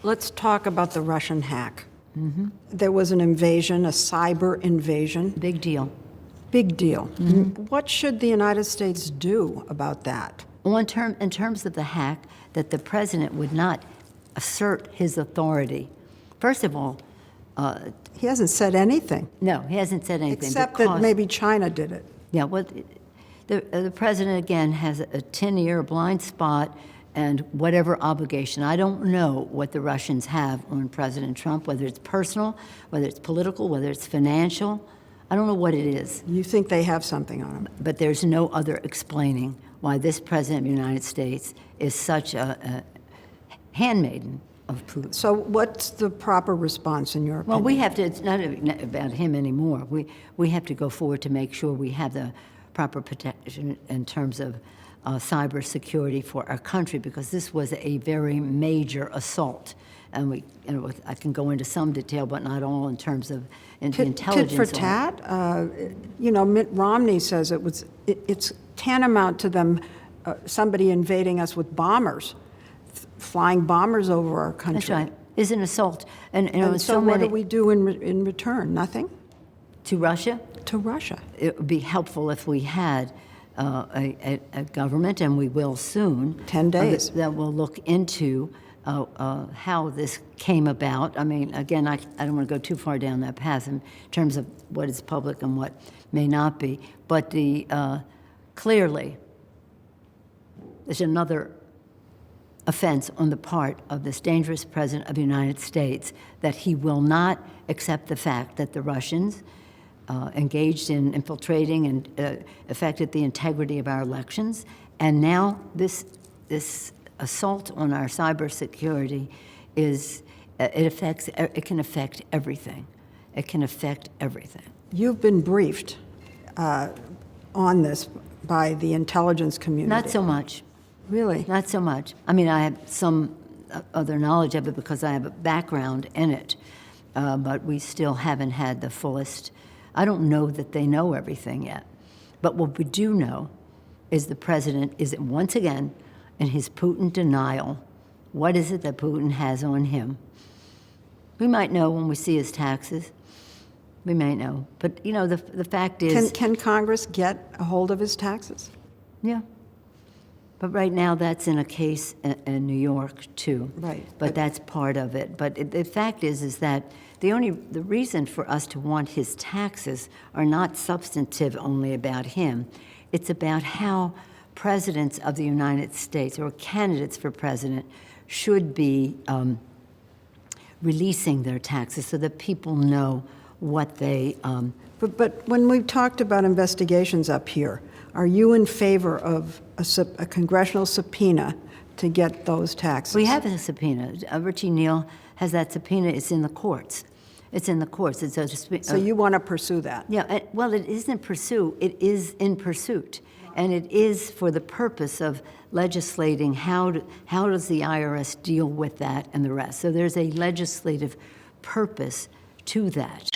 let's talk about the Russian hack. Mm-hmm. There was an invasion, a cyber invasion. Big deal. Big deal. Mm-hmm. What should the United States do about that? Well, in terms of the hack, that the president would not assert his authority. First of all, he hasn't said anything. No, he hasn't said anything. Except that maybe China did it. Yeah, well, the president, again, has a 10-year blind spot and whatever obligation. I don't know what the Russians have on President Trump, whether it's personal, whether it's political, whether it's financial. I don't know what it is. You think they have something on him? But there's no other explaining why this president of the United States is such a handmaiden of Putin. So what's the proper response in your opinion? Well, we have to, it's not about him anymore. We have to go forward to make sure we have the proper protection in terms of cyber security for our country, because this was a very major assault. And I can go into some detail, but not all in terms of intelligence. Tit for tat? Mitt Romney says it's tantamount to them, somebody invading us with bombers, flying bombers over our country. That's right. Is an assault. And so what do we do in return? Nothing? To Russia? To Russia. It would be helpful if we had a government, and we will soon. 10 days. That will look into how this came about. I mean, again, I don't want to go too far down that path in terms of what is public and what may not be. But clearly, there's another offense on the part of this dangerous president of the United States, that he will not accept the fact that the Russians engaged in infiltrating and affected the integrity of our elections. And now this assault on our cybersecurity it can affect everything. It can affect everything. You've been briefed on this by the intelligence community. Not so much. Really? Not so much. I mean, I have some other knowledge of it because I have a background in it, but we still haven't had the fullest. I don't know that they know everything yet. But what we do know is the president is once again in his Putin denial. What is it that Putin has on him? We might know when we see his taxes. We may know. But, the fact is... Can Congress get a hold of his taxes? Yeah. But right now, that's in a case in New York, too. Right. But that's part of it. But the fact is that the reason for us to want his taxes are not substantive only about him. It's about how presidents of the United States or candidates for president should be releasing their taxes so that people know what they... But when we've talked about investigations up here, are you in favor of a congressional subpoena to get those taxes? We have a subpoena. Richie Neal has that subpoena. It's in the courts. It's in the courts. So you want to pursue that? Yeah. Well, it isn't pursue. It is in pursuit. And it is for the purpose of legislating how does the IRS deal with that and the rest. So there's a legislative purpose to that.